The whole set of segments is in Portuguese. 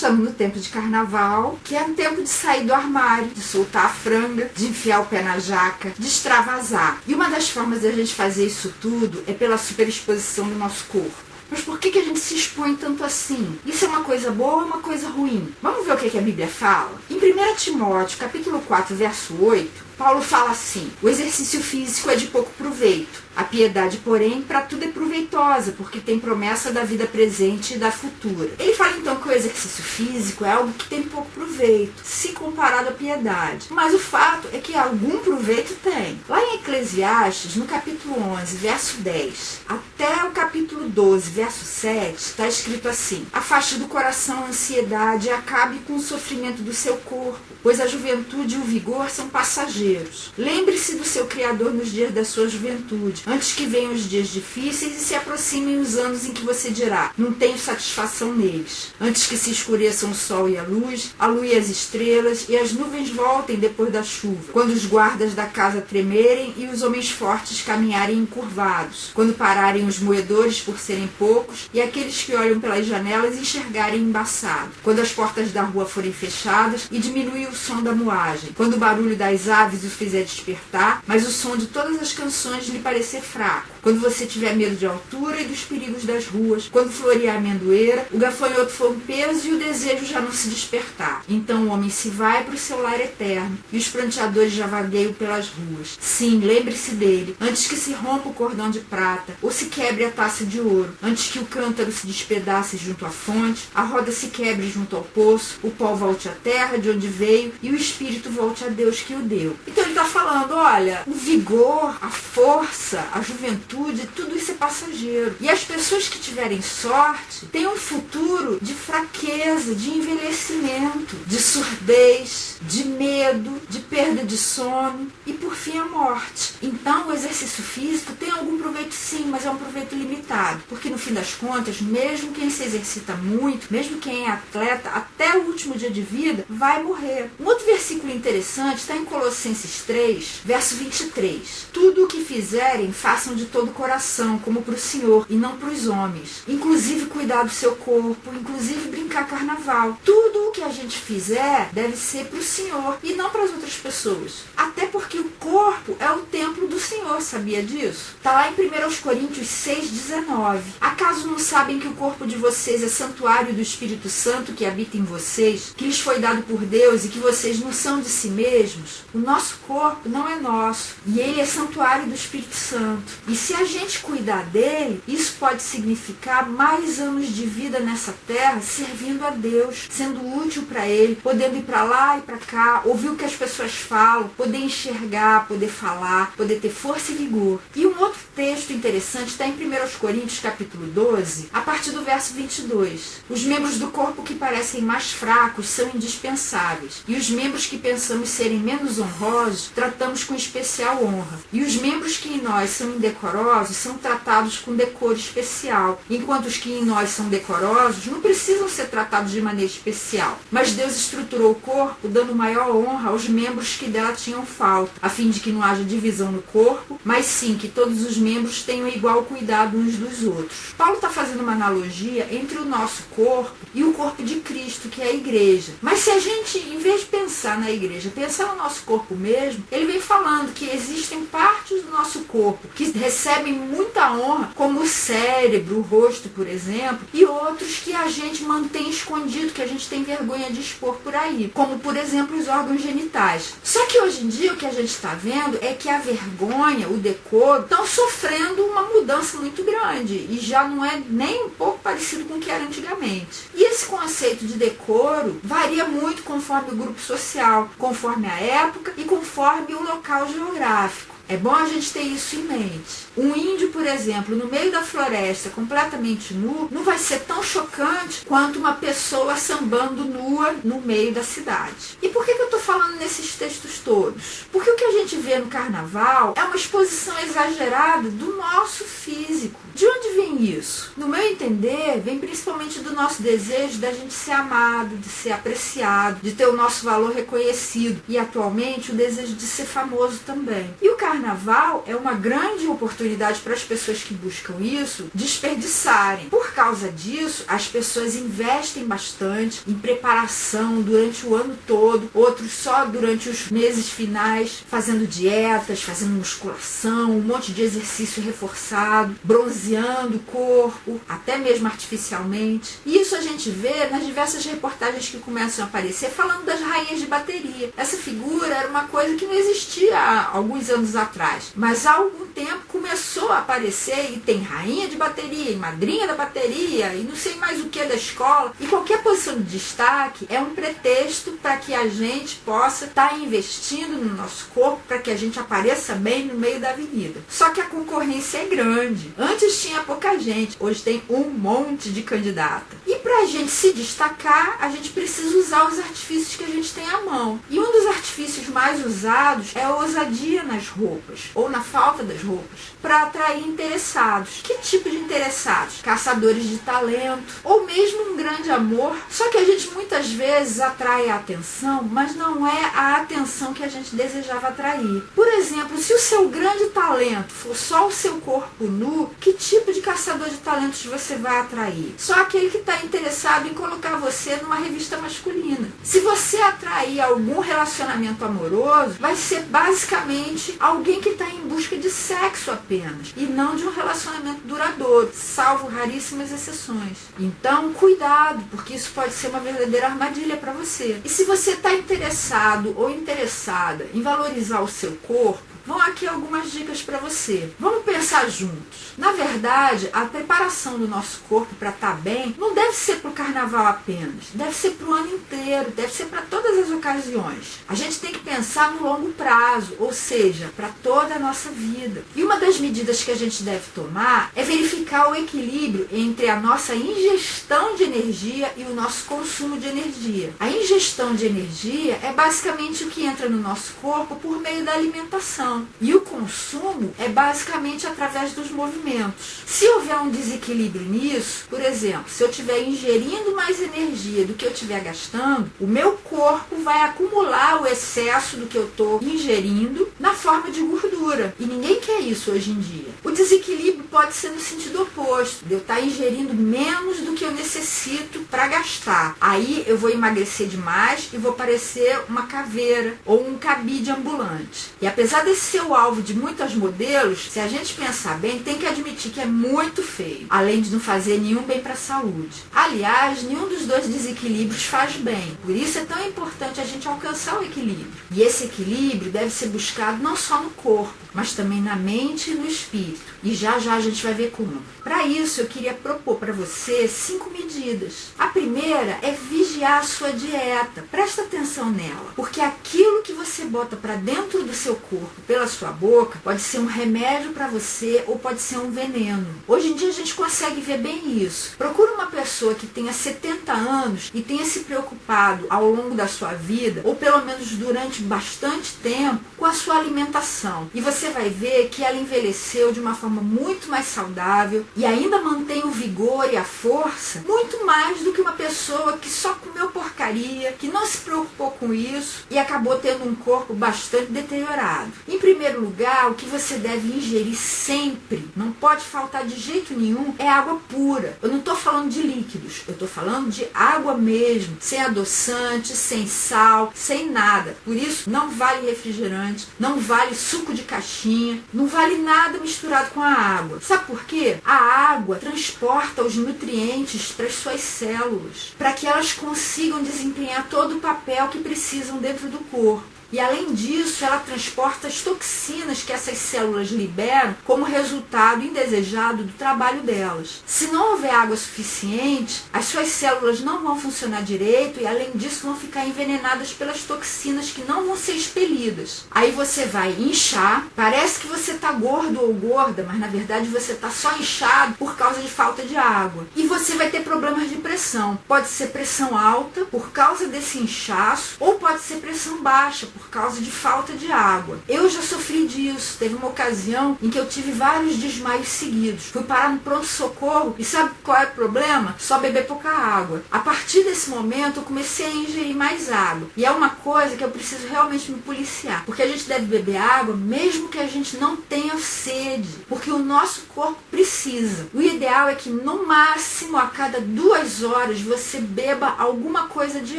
estamos no tempo de carnaval, que é um tempo de sair do armário, de soltar a franga, de enfiar o pé na jaca, de extravasar. E uma das formas da gente fazer isso tudo é pela superexposição do nosso corpo. Mas por que a gente se expõe tanto assim? Isso é uma coisa boa ou uma coisa ruim? Vamos ver o que a Bíblia fala? Em 1 Timóteo, capítulo 4, verso 8, Paulo fala assim: o exercício físico é de pouco proveito. A piedade, porém, para tudo é proveitosa, porque tem promessa da vida presente e da futura. Ele fala então que o exercício físico é algo que tem pouco proveito, se comparado à piedade. Mas o fato é que algum proveito tem. Lá em Eclesiastes, no capítulo 11, verso 10, até o capítulo 12, verso 7, está escrito assim: afaste do coração a ansiedade e acabe com o sofrimento do seu corpo, pois a juventude e o vigor são passageiros. Lembre-se do seu Criador nos dias da sua juventude, antes que venham os dias difíceis e se aproximem os anos em que você dirá: não tenho satisfação neles. Antes que se escureçam o sol e a lua e as estrelas, e as nuvens voltem depois da chuva. Quando os guardas da casa tremerem e os homens fortes caminharem encurvados. Quando pararem os moedores por serem poucos e aqueles que olham pelas janelas enxergarem embaçado. Quando as portas da rua forem fechadas e diminuir o som da moagem. Quando o barulho das aves o fizer despertar, mas o som de todas as canções lhe parecer fraco. Quando você tiver medo de altura e dos perigos das ruas. Quando florear a amendoeira, o gafanhoto for um peso e o desejo já não se despertar. Então o homem se vai para o seu lar eterno e os pranteadores já vagueiam pelas ruas. Sim, lembre-se dele, antes que se rompa o cordão de prata ou se quebre a taça de ouro, antes que o cântaro se despedace junto à fonte, a roda se quebre junto ao poço, o pó volte à terra de onde veio e o espírito volte a Deus que o deu. Então ele está falando, olha, o vigor, a força, a juventude, tudo isso é passageiro. E as pessoas que tiverem sorte têm um futuro de fraqueza, de envelhecimento, de surdez, de medo, de perda de sono e por fim a morte. Então o exercício físico tem algum proveito sim, mas é um proveito limitado, porque no fim das contas, mesmo quem se exercita muito, mesmo quem é atleta, até o último dia de vida, vai morrer. Um outro versículo interessante está em Colossenses 3, verso 23. Tudo o que fizerem, façam de todo o coração, como para o Senhor e não para os homens. Inclusive cuidar do seu corpo, inclusive brincar carnaval. Tudo o que a gente fizer deve ser para o Senhor e não para as outras pessoas. Até porque o corpo é o templo do Senhor, sabia disso? Está lá em 1 Coríntios 6,19. Acaso não sabem que o corpo de vocês é santuário do Espírito Santo que habita em vocês, que lhes foi dado por Deus e que vocês não são de si mesmos? O nosso corpo não é nosso e ele é santuário do Espírito Santo. E se a gente cuidar dele, isso pode significar mais anos de vida nessa terra servindo a Deus, sendo útil para ele, podendo ir para lá e para cá, ouvir o que as pessoas falam, poder enxergar, poder falar, poder ter força e vigor. E um outro texto interessante está em 1 Coríntios capítulo 12, a partir do verso 22. Os membros do corpo que parecem mais fracos são indispensáveis, e os membros que pensamos serem menos honrosos tratamos com especial honra, e os membros que em nós são indecorosos são tratados com decoro especial, enquanto os que em nós são decorosos não precisam ser tratados de maneira especial. Mas Deus estruturou o corpo dando maior honra aos membros que dela tinham falta, a fim de que não haja divisão no corpo, mas sim que todos os membros tenham igual cuidado uns dos outros. Paulo está fazendo uma analogia entre o nosso corpo e o corpo de Cristo, que é a igreja. Mas se a gente, em vez de pensar na igreja, pensar no nosso corpo mesmo, ele vem falando que existem partes do nosso corpo que recebem muita honra, como o cérebro, o rosto, por exemplo, e outros que a gente mantém escondido, que a gente tem vergonha de expor por aí, como, por exemplo, os órgãos genitais. Só que hoje em dia o que a gente está vendo é que a vergonha, o decoro, estão sofrendo uma mudança muito grande e já não é nem um pouco parecido com o que era antigamente. E esse conceito de decoro varia muito conforme o grupo social, conforme a época e conforme o local geográfico. É bom a gente ter isso em mente. Um índio, por exemplo, no meio da floresta, completamente nu, não vai ser tão chocante quanto uma pessoa sambando nua no meio da cidade. E por que eu estou falando nesses textos todos? Porque o que a gente vê no carnaval é uma exposição exagerada do nosso físico. De onde vem isso? No meu entender, vem principalmente do nosso desejo da gente ser amado, de ser apreciado, de ter o nosso valor reconhecido. E atualmente o desejo de ser famoso também. E o carnaval carnaval é uma grande oportunidade para as pessoas que buscam isso desperdiçarem. Por causa disso, as pessoas investem bastante em preparação durante o ano todo, outros só durante os meses finais, fazendo dietas, fazendo musculação, um monte de exercício reforçado, bronzeando o corpo, até mesmo artificialmente. E isso a gente vê nas diversas reportagens que começam a aparecer falando das rainhas de bateria. Essa figura era uma coisa que não existia há alguns anos atrás, mas há algum tempo começou a aparecer e tem rainha de bateria, e madrinha da bateria, e não sei mais o que da escola. E qualquer posição de destaque é um pretexto para que a gente possa estar investindo no nosso corpo, para que a gente apareça bem no meio da avenida. Só que a concorrência é grande. Antes tinha pouca gente, hoje tem um monte de candidata. E para a gente se destacar, a gente precisa usar os artifícios que a gente tem à mão. E um dos artifícios mais usados é a ousadia nas roupas, ou na falta das roupas, para atrair interessados. Que tipo de interessados? Caçadores de talento, ou mesmo um grande amor. Só que a gente muitas vezes atrai a atenção, mas não é a atenção que a gente desejava atrair. Por exemplo, se o seu grande talento for só o seu corpo nu, que tipo de caçador de talentos você vai atrair? Só aquele que está interessado em colocar você numa revista masculina. Se você atrair algum relacionamento amoroso, vai ser basicamente alguém que está em busca de sexo apenas, e não de um relacionamento duradouro, salvo raríssimas exceções. Então, cuidado, porque isso pode ser uma verdadeira armadilha para você. E se você está interessado ou interessada em valorizar o seu corpo, vão aqui algumas dicas para você. Vamos pensar juntos. Na verdade, a preparação do nosso corpo para estar bem não deve ser para o carnaval apenas. Deve ser para o ano inteiro, deve ser para todas as ocasiões. A gente tem que pensar no longo prazo, ou seja, para toda a nossa vida. E uma das medidas que a gente deve tomar é verificar o equilíbrio entre a nossa ingestão de energia e o nosso consumo de energia. A ingestão de energia é basicamente o que entra no nosso corpo por meio da alimentação. E o consumo é basicamente através dos movimentos. Se houver um desequilíbrio nisso, por exemplo, se eu estiver ingerindo mais energia do que eu estiver gastando, o meu corpo vai acumular o excesso do que eu estou ingerindo na forma de gordura. E ninguém quer isso hoje em dia. O desequilíbrio pode ser no sentido oposto, de eu estar ingerindo menos do que eu necessito para gastar. Aí eu vou emagrecer demais e vou parecer uma caveira ou um cabide ambulante. E apesar desse ser o alvo de muitos modelos, se a gente pensar bem, tem que admitir que é muito feio, além de não fazer nenhum bem para a saúde. Aliás, nenhum dos dois desequilíbrios faz bem. Por isso é tão importante a gente alcançar o equilíbrio. E esse equilíbrio deve ser buscado não só no corpo, mas também na mente e no espírito. E já a gente vai ver como. Para isso, eu queria propor para você 5 medidas. A primeira é vigiar a sua dieta. Presta atenção nela, porque aquilo que você bota para dentro do seu corpo pela sua boca pode ser um remédio para você ou pode ser um veneno. Hoje em dia a gente consegue ver bem isso. Procura uma pessoa que tenha 70 anos e tenha se preocupado ao longo da sua vida, ou pelo menos durante bastante tempo, com a sua alimentação. E você vai ver que ela envelheceu de uma forma muito mais saudável e ainda mantém o vigor e a força muito mais do que uma pessoa que só comeu porcaria, que não se preocupou com isso e acabou tendo um corpo bastante deteriorado. Em primeiro lugar, o que você deve ingerir sempre, não pode faltar de jeito nenhum, é água pura. Eu não estou falando de líquidos, eu estou falando de água mesmo, sem adoçante, sem sal, sem nada. Por isso, não vale refrigerante, não vale suco de caixinha, não vale nada misturado com a água. Sabe por quê? A água transporta os nutrientes para as suas células, para que elas consigam desempenhar todo o papel que precisam dentro do corpo. E além disso, ela transporta as toxinas que essas células liberam como resultado indesejado do trabalho delas. Se não houver água suficiente, as suas células não vão funcionar direito e além disso vão ficar envenenadas pelas toxinas que não vão ser expelidas. Aí você vai inchar, parece que você está gordo ou gorda, mas na verdade você está só inchado por causa de falta de água. E você vai ter problemas de pressão. Pode ser pressão alta por causa desse inchaço ou pode ser pressão baixa por causa de falta de água. Eu já sofri disso. Teve uma ocasião em que eu tive vários desmaios seguidos. Fui parar no pronto-socorro e sabe qual é o problema? Só beber pouca água. A partir desse momento eu comecei a ingerir mais água. E é uma coisa que eu preciso realmente me policiar. Porque a gente deve beber água mesmo que a gente não tenha sede. Porque o nosso corpo precisa. O ideal é que no máximo a cada 2 horas você beba alguma coisa de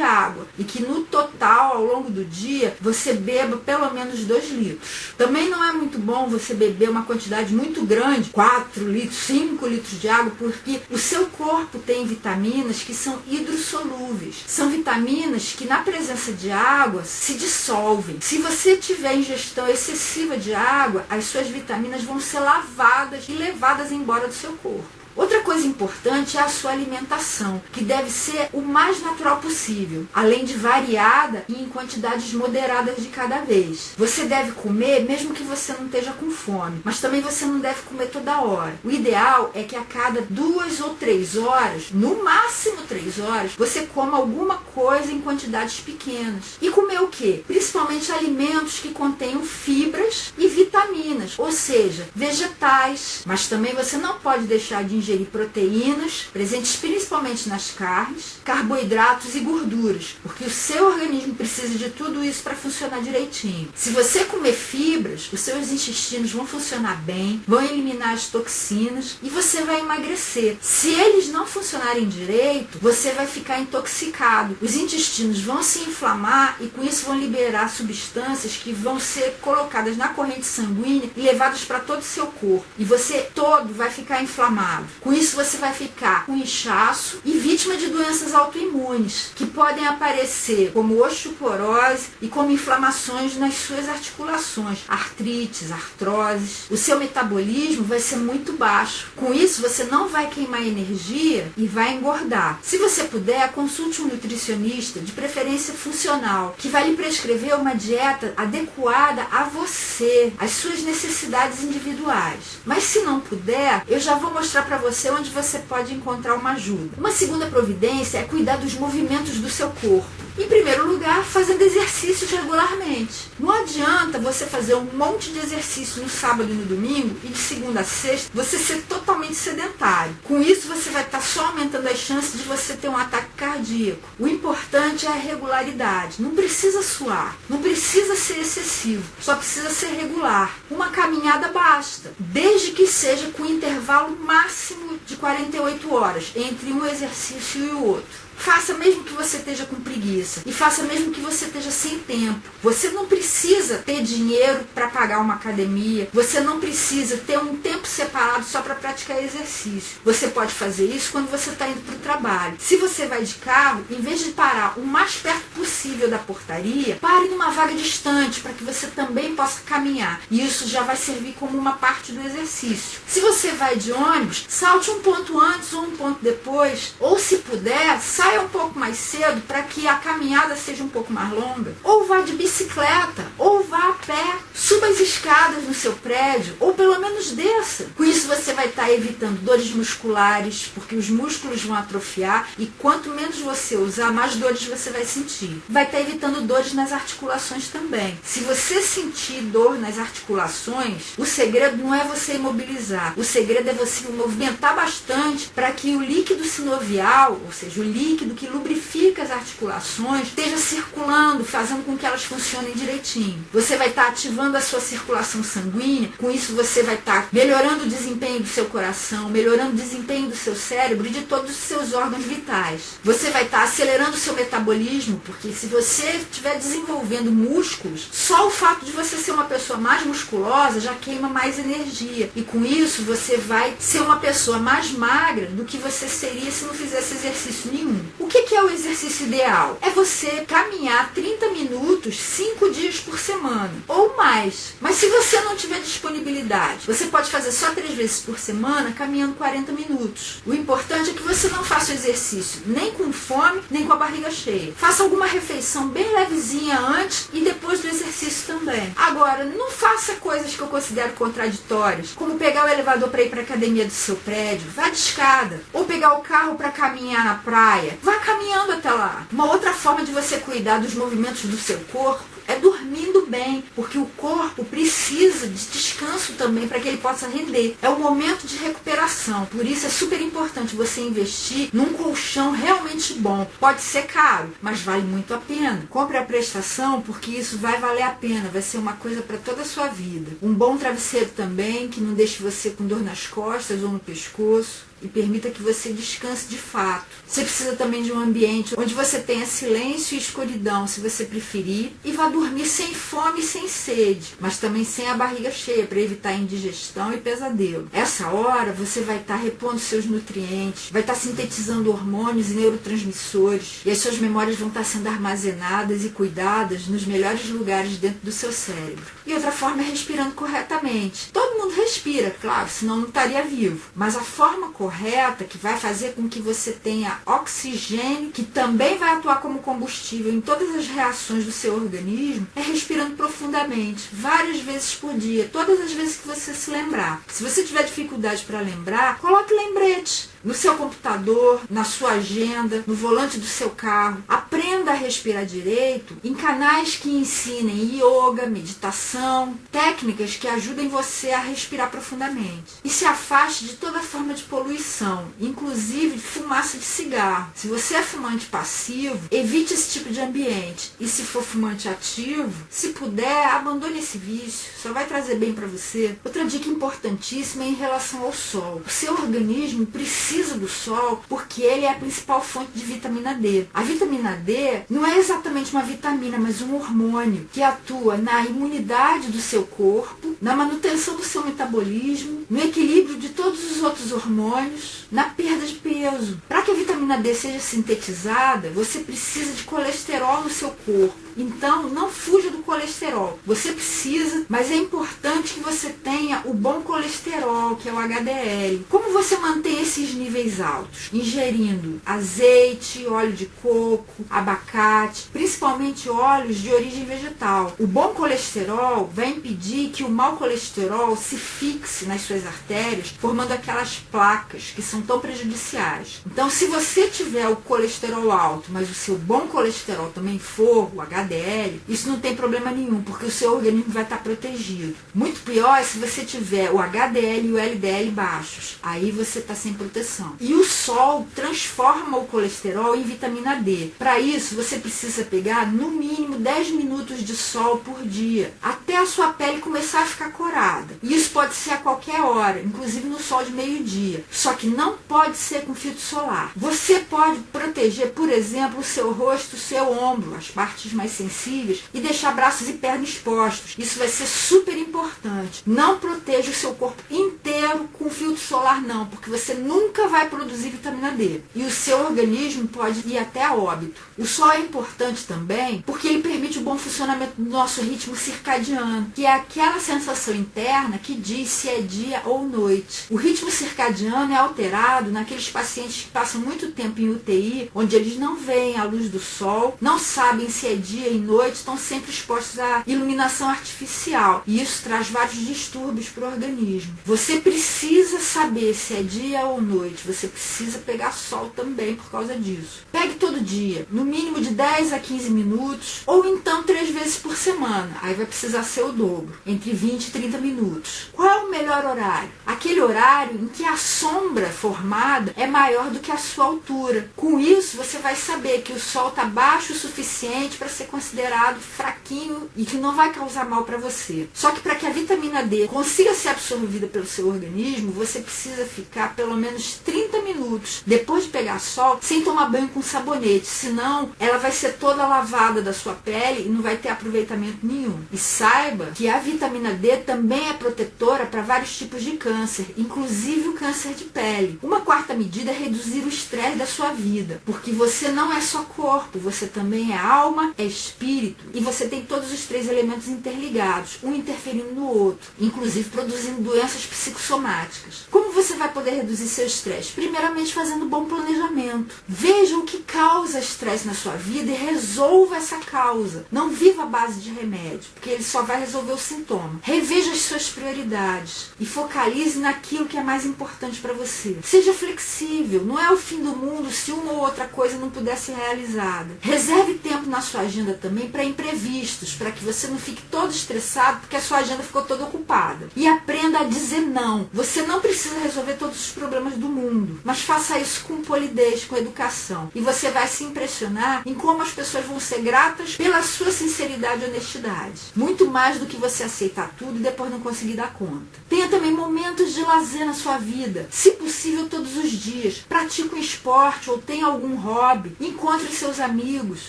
água. E que no total, ao longo do dia, você beba pelo menos 2 litros. Também não é muito bom você beber uma quantidade muito grande, 4 litros, 5 litros de água, porque o seu corpo tem vitaminas que são hidrossolúveis. São vitaminas que na presença de água se dissolvem. Se você tiver ingestão excessiva de água, as suas vitaminas vão ser lavadas e levadas embora do seu corpo. Outra coisa importante é a sua alimentação, que deve ser o mais natural possível, além de variada e em quantidades moderadas de cada vez. Você deve comer mesmo que você não esteja com fome, mas também você não deve comer toda hora. O ideal é que a cada 2 ou 3 horas, no máximo 3 horas, você coma alguma coisa em quantidades pequenas. E comer o quê? Principalmente alimentos que contenham fibras e vitaminas, ou seja, vegetais. Mas também você não pode deixar de ingerir proteínas, presentes principalmente nas carnes, carboidratos e gorduras, porque o seu organismo precisa de tudo isso para funcionar direitinho. Se você comer fibras, os seus intestinos vão funcionar bem, vão eliminar as toxinas e você vai emagrecer. Se eles não funcionarem direito, você vai ficar intoxicado. Os intestinos vão se inflamar e com isso vão liberar substâncias que vão ser colocadas na corrente sanguínea e levadas para todo o seu corpo. E você todo vai ficar inflamado. Com isso você vai ficar com inchaço e vítima de doenças autoimunes, que podem aparecer como osteoporose e como inflamações nas suas articulações, artrites, artroses. O seu metabolismo vai ser muito baixo. Com isso você não vai queimar energia e vai engordar. Se você puder, consulte um nutricionista, de preferência funcional, que vai lhe prescrever uma dieta adequada a você, às suas necessidades individuais. Mas se não puder, eu já vou mostrar para você onde você pode encontrar uma ajuda. Uma segunda providência é cuidar dos movimentos do seu corpo. Em primeiro lugar, fazendo exercícios regularmente. Não adianta você fazer um monte de exercício no sábado e no domingo e de segunda a sexta você ser totalmente sedentário. Com isso você vai estar só aumentando as chances de você ter um ataque cardíaco. O importante é a regularidade. Não precisa suar, não precisa ser excessivo, só precisa ser regular. Uma caminhada basta, desde que seja com intervalo máximo de 48 horas entre um exercício e o outro. Faça mesmo que você esteja com preguiça e faça mesmo que você esteja sem tempo. Você não precisa ter dinheiro para pagar uma academia, você não precisa ter um tempo separado só para praticar exercício. Você pode fazer isso quando você está indo para o trabalho. Se você vai de carro, em vez de parar o mais perto possível da portaria, pare numa vaga distante para que você também possa caminhar. E isso já vai servir como uma parte do exercício. Se você vai de ônibus, salte um ponto antes ou um ponto depois, ou se puder, saia um pouco mais cedo para que a caminhada seja um pouco mais longa, ou vá de bicicleta, ou vá a pé, suba as escadas no seu prédio, ou pelo menos desça. Com isso você vai estar evitando dores musculares, porque os músculos vão atrofiar e quanto menos você usar, mais dores você vai sentir. Vai estar evitando dores nas articulações também. Se você sentir dor nas articulações, o segredo não é você imobilizar, o segredo é você movimentar bastante para que o líquido sinovial, ou seja, o líquido que lubrifica as articulações, esteja circulando, fazendo com que elas funcionem direitinho. Você vai estar ativando a sua circulação sanguínea, com isso você vai estar melhorando o desempenho do seu coração, melhorando o desempenho do seu cérebro e de todos os seus órgãos vitais. Você vai estar acelerando o seu metabolismo, porque se você estiver desenvolvendo músculos, só o fato de você ser uma pessoa mais musculosa já queima mais energia. E com isso você vai ser uma pessoa mais magra do que você seria se não fizesse exercício nenhum. O que é o exercício ideal? É você caminhar 30 minutos 5 dias por semana, ou mais. Mas se você não tiver disponibilidade, você pode fazer só 3 vezes por semana, caminhando 40 minutos. O importante é que você não faça o exercício nem com fome, nem com a barriga cheia. Faça alguma refeição bem levezinha antes e depois do exercício também. Agora, não faça coisas que eu considero contraditórias, como pegar o elevador para ir para a academia do seu prédio, vá de escada, ou pegar o carro para caminhar na praia. Vá caminhando até lá. Uma outra forma de você cuidar dos movimentos do seu corpo é dormindo bem, porque o corpo precisa de descanso também para que ele possa render. É o momento de recuperação, por isso é super importante você investir num colchão realmente bom. Pode ser caro, mas vale muito a pena. Compre a prestação, porque isso vai valer a pena, vai ser uma coisa para toda a sua vida. Um bom travesseiro também, que não deixe você com dor nas costas ou no pescoço e permita que você descanse de fato. Você precisa também de um ambiente onde você tenha silêncio e escuridão, se você preferir, e vá dormir sem fome e sem sede, mas também sem a barriga cheia, para evitar indigestão e pesadelo. Essa hora você vai estar repondo seus nutrientes, vai estar sintetizando hormônios e neurotransmissores, e as suas memórias vão estar sendo armazenadas e cuidadas nos melhores lugares dentro do seu cérebro. E outra forma é respirando corretamente. Todo mundo respira, claro, senão não estaria vivo, mas a forma correta, que vai fazer com que você tenha oxigênio, que também vai atuar como combustível em todas as reações do seu organismo, é respirando profundamente, várias vezes por dia, todas as vezes que você se lembrar. Se você tiver dificuldade para lembrar, coloque lembrete no seu computador, na sua agenda, no volante do seu carro. Aprenda a respirar direito em canais que ensinem yoga, meditação, técnicas que ajudem você a respirar profundamente. E se afaste de toda forma de poluição, inclusive de fumaça de cigarro. Se você é fumante passivo, evite esse tipo de ambiente. E se for fumante ativo, se puder, abandone esse vício. Só vai trazer bem para você. Outra dica importantíssima é em relação ao sol. O seu organismo precisa do sol porque ele é a principal fonte de vitamina D. A vitamina D não é exatamente uma vitamina, mas um hormônio que atua na imunidade do seu corpo, na manutenção do seu metabolismo, no equilíbrio de todos os outros hormônios, na perda de peso. Para que a vitamina D seja sintetizada, você precisa de colesterol no seu corpo. Então, não fuja do colesterol. Você precisa, mas é importante que você tenha o bom colesterol, que é o HDL. Como você mantém esses níveis altos? Ingerindo azeite, óleo de coco, abacate, principalmente óleos de origem vegetal. O bom colesterol vai impedir que o mau colesterol se fixe nas suas artérias, formando aquelas placas que são tão prejudiciais. Então, se você tiver o colesterol alto, mas o seu bom colesterol também for o HDL, isso não tem problema nenhum, porque o seu organismo vai estar protegido. Muito pior é se você tiver o HDL e o LDL baixos. Aí você está sem proteção. E o sol transforma o colesterol em vitamina D. Para isso, você precisa pegar no mínimo 10 minutos de sol por dia, até a sua pele começar a ficar corada. E isso pode ser a qualquer hora, inclusive no sol de meio-dia. Só que não pode ser com filtro solar. Você pode proteger, por exemplo, o seu rosto, o seu ombro, as partes mais sensíveis, e deixar braços e pernas expostos. Isso vai ser super importante. Não proteja o seu corpo inteiro com filtro solar não, porque você nunca vai produzir vitamina D. E o seu organismo pode ir até a óbito. O sol é importante também porque ele permite o bom funcionamento do nosso ritmo circadiano, que é aquela sensação interna que diz se é dia ou noite. O ritmo circadiano é alterado naqueles pacientes que passam muito tempo em UTI, onde eles não veem a luz do sol, não sabem se é dia e noite, estão sempre expostos à iluminação artificial. E isso traz vários distúrbios para o organismo. Você precisa saber se é dia ou noite. Você precisa pegar sol também por causa disso. Pegue todo dia, no mínimo de 10 a 15 minutos, ou então 3 vezes por semana. Aí vai precisar ser o dobro, entre 20 e 30 minutos. Qual é o melhor horário? Aquele horário em que a sombra formada é maior do que a sua altura. Com isso, você vai saber que o sol está baixo o suficiente para ser considerado fraquinho e que não vai causar mal para você. Só que para que a vitamina D consiga ser absorvida pelo seu organismo, você precisa ficar pelo menos 30 minutos depois de pegar sol sem tomar banho com sabonete, senão ela vai ser toda lavada da sua pele e não vai ter aproveitamento nenhum. E saiba que a vitamina D também é protetora para vários tipos de câncer, inclusive o câncer de pele. Uma quarta medida é reduzir o estresse da sua vida, porque você não é só corpo, você também é alma, é espírito, e você tem todos os 3 elementos interligados, um interferindo no outro, inclusive produzindo doenças psicossomáticas. Como você vai poder reduzir seu estresse? Primeiramente fazendo bom planejamento. Veja o que causa estresse na sua vida e resolva essa causa. Não viva à base de remédio, porque ele só vai resolver o sintoma. Reveja as suas prioridades. prioridades e focalize naquilo que é mais importante para você. Seja flexível, não é o fim do mundo se uma ou outra coisa não puder ser realizada. Reserve tempo na sua agenda também para imprevistos, para que você não fique todo estressado porque a sua agenda ficou toda ocupada. E aprenda a dizer não. Você não precisa resolver todos os problemas do mundo, mas faça isso com polidez, com educação. E você vai se impressionar em como as pessoas vão ser gratas pela sua sinceridade e honestidade. Muito mais do que você aceitar tudo e depois não conseguir dar conta. Tenha também momentos de lazer na sua vida, se possível todos os dias. Pratique um esporte ou tenha algum hobby. Encontre seus amigos.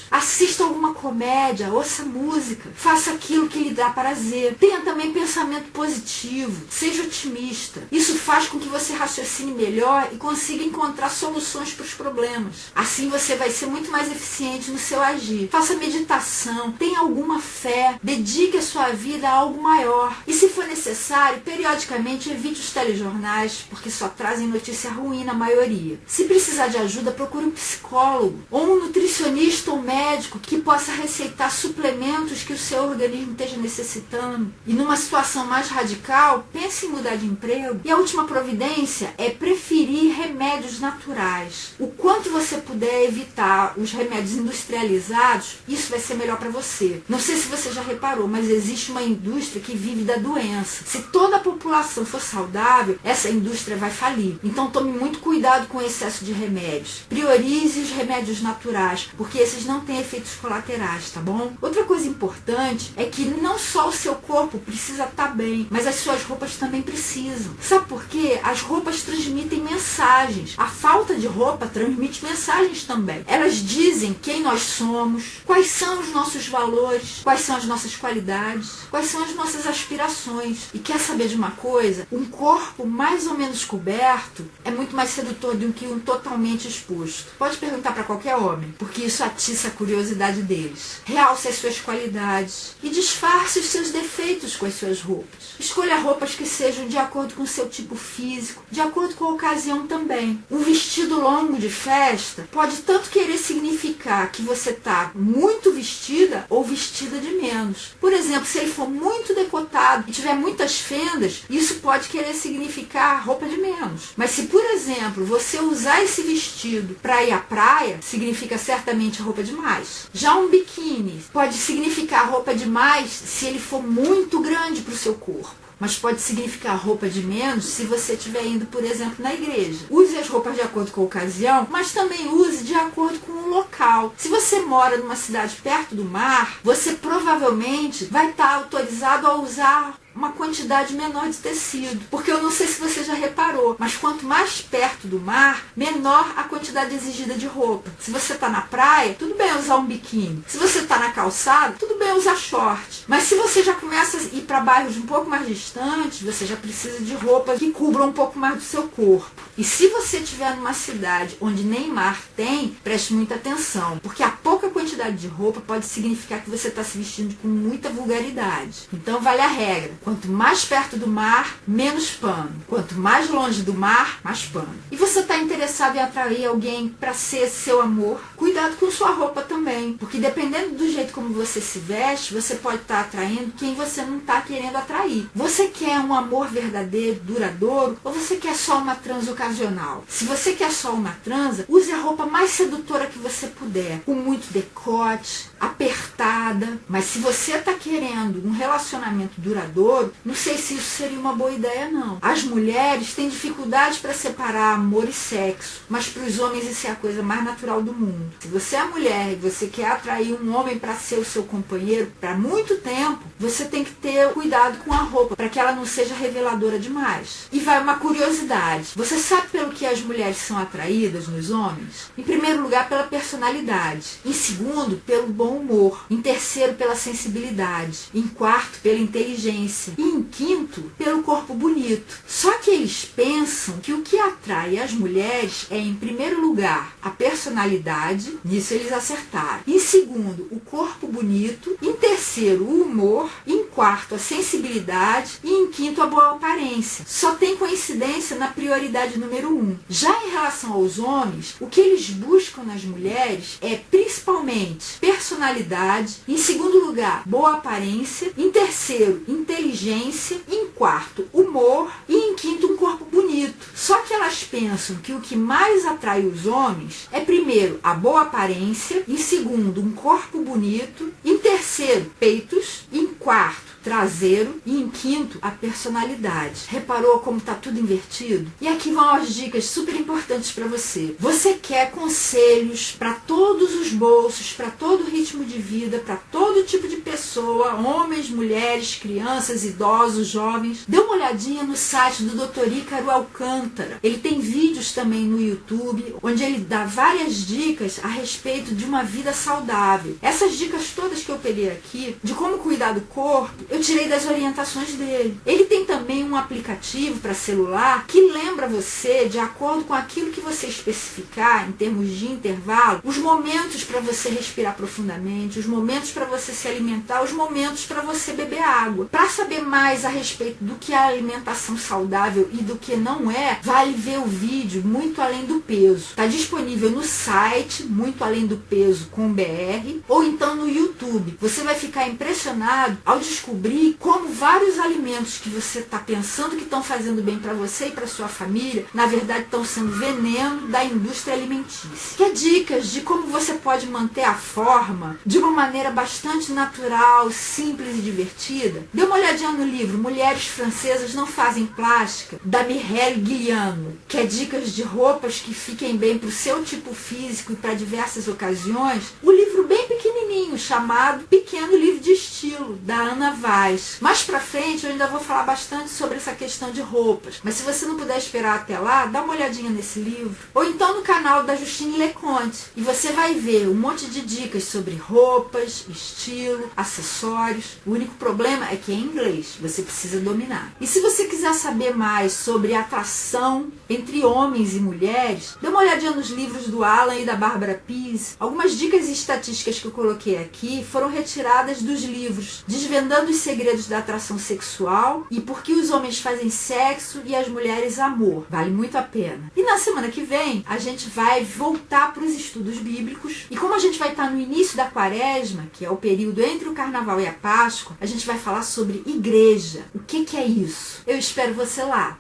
Assista alguma comédia, ouça música. Faça aquilo que lhe dá prazer. Tenha também pensamento positivo. Seja otimista. Isso faz com que você raciocine melhor e consiga encontrar soluções para os problemas. Assim você vai ser muito mais eficiente no seu agir. Faça meditação. Tenha alguma fé. Dedique a sua vida a algo maior. E se for necessário, periodicamente evite os telejornais, porque só trazem notícia ruim na maioria. Se precisar de ajuda, procure um psicólogo, ou um nutricionista ou médico que possa receitar suplementos que o seu organismo esteja necessitando. E numa situação mais radical, pense em mudar de emprego. E a última providência é preferir remédios naturais. O quanto você puder evitar os remédios industrializados, isso vai ser melhor para você. Não sei se você já reparou, mas existe uma indústria que vive da doença. Se toda a população for saudável, essa indústria vai falir. Então tome muito cuidado com o excesso de remédios. Priorize os remédios naturais, porque esses não têm efeitos colaterais, tá bom? Outra coisa importante é que não só o seu corpo precisa estar bem, mas as suas roupas também precisam. Sabe por quê? As roupas transmitem mensagens. A falta de roupa transmite mensagens também. Elas dizem quem nós somos, quais são os nossos valores, quais são as nossas qualidades, quais são as nossas aspirações. E quer saber de uma coisa? Um corpo mais ou menos coberto é muito mais sedutor do que um totalmente exposto. Pode perguntar para qualquer homem, porque isso atiça a curiosidade deles. Realce as suas qualidades e disfarce os seus defeitos com as suas roupas. Escolha roupas que sejam de acordo com o seu tipo físico, de acordo com a ocasião também. Um vestido longo de festa pode tanto querer significar que você está muito vestida ou vestida de menos. Por exemplo, se ele for muito decotado e tiver muitas fendas, isso pode querer significar roupa de menos. Mas se, por exemplo, você usar esse vestido para ir à praia, significa certamente roupa demais. Já um biquíni pode significar roupa demais se ele for muito grande para o seu corpo. Mas pode significar roupa de menos se você estiver indo, por exemplo, na igreja. Use as roupas de acordo com a ocasião, mas também use de acordo com o local. Se você mora numa cidade perto do mar, você provavelmente vai estar autorizado a usar uma quantidade menor de tecido. Porque eu não sei se você já reparou, mas quanto mais perto do mar, menor a quantidade exigida de roupa. Se você está na praia, tudo bem usar um biquíni. Se você está na calçada, tudo bem usar short. Mas se você já começa a ir para bairros um pouco mais distantes, você já precisa de roupas que cubram um pouco mais do seu corpo. E se você estiver numa cidade onde nem mar tem, preste muita atenção, porque a pouca quantidade de roupa pode significar que você está se vestindo com muita vulgaridade. Então vale a regra. Quanto mais perto do mar, menos pano. Quanto mais longe do mar, mais pano. E você está interessado em atrair alguém para ser seu amor? Cuidado com sua roupa também. Porque dependendo do jeito como você se veste, você pode estar atraindo quem você não está querendo atrair. Você quer um amor verdadeiro, duradouro, ou você quer só uma transa ocasional? Se você quer só uma transa, use a roupa mais sedutora que você puder. Com muito decote, apertada. Mas se você está querendo um relacionamento duradouro, não sei se isso seria uma boa ideia, não. As mulheres têm dificuldade para separar amor e sexo, mas para os homens isso é a coisa mais natural do mundo. Se você é mulher e você quer atrair um homem para ser o seu companheiro para muito tempo, você tem que ter cuidado com a roupa, para que ela não seja reveladora demais. E vai uma curiosidade. Você sabe pelo que as mulheres são atraídas nos homens? Em primeiro lugar, pela personalidade. Em segundo, pelo bom humor. Em terceiro, pela sensibilidade. Em quarto, pela inteligência. E em quinto, pelo corpo bonito. Só que eles pensam que o que atrai as mulheres é, em primeiro lugar, a personalidade. Nisso eles acertaram. Em segundo, o corpo bonito. Em terceiro, o humor. Em quarto, a sensibilidade. E em quinto, a boa aparência. Só tem coincidência na prioridade número 1. Já em relação aos homens, o que eles buscam nas mulheres é principalmente personalidade, personalidade. Em segundo lugar, boa aparência. Em terceiro, inteligência. Em quarto, humor. E em quinto, um corpo bonito. Só que elas pensam que o que mais atrai os homens é, primeiro, a boa aparência. Em segundo, um corpo bonito. Em terceiro, peitos. Em quarto, traseiro. E em quinto, a personalidade. Reparou como está tudo invertido? E aqui vão as dicas super importantes para você. Você quer conselhos para todos os bolsos, para todo ritmo de vida, para todo tipo de pessoa, homens, mulheres, crianças, idosos, jovens? Dê uma olhadinha no site do Dr. Ícaro Alcântara. Ele tem vídeos também no YouTube, onde ele dá várias dicas a respeito de uma vida saudável. Essas dicas todas que eu peguei aqui, de como cuidar do corpo, eu tirei das orientações dele. Ele tem também um aplicativo para celular que lembra você, de acordo com aquilo que você especificar, em termos de intervalo, os momentos para você respirar profundamente, os momentos para você se alimentar, os momentos para você beber água. Para saber mais a respeito do que é alimentação saudável e do que não é, vale ver o vídeo Muito Além do Peso. Está disponível no site Muito Além do Peso com BR, ou então no YouTube. Você vai ficar impressionado ao descobrir como vários alimentos que você está pensando que estão fazendo bem para você e para sua família, na verdade estão sendo veneno da indústria alimentícia. Quer dicas de como você pode manter a forma de uma maneira bastante natural, simples e divertida? Dê uma olhadinha no livro Mulheres Francesas Não Fazem Plástica, da Mireille Guillermo, que é dicas de roupas que fiquem bem para o seu tipo físico e para diversas ocasiões. O livro bem pequenininho, chamado Pequeno Livro de Estilo, da Ana Vaz. Mais pra frente eu ainda vou falar bastante sobre essa questão de roupas, mas se você não puder esperar até lá, dá uma olhadinha nesse livro, ou então no canal da Justine Leconte, e você vai ver um monte de dicas sobre roupas, estilo, acessórios. O único problema é que é em inglês, você precisa dominar. E se você quiser saber mais sobre atração entre homens e mulheres, dê uma olhadinha nos livros do Alan e da Barbara Pease. Algumas dicas e estatísticas que eu coloquei aqui foram retiradas dos livros Desvendando os Segredos da Atração Sexual e Por que os Homens Fazem Sexo e as Mulheres Amor. Vale muito a pena. E na semana que vem, a gente vai voltar para os estudos bíblicos. E como a gente vai estar no início da Quaresma, que é o período entre o Carnaval e a Páscoa, a gente vai falar sobre igreja. O que é isso? Eu espero você lá.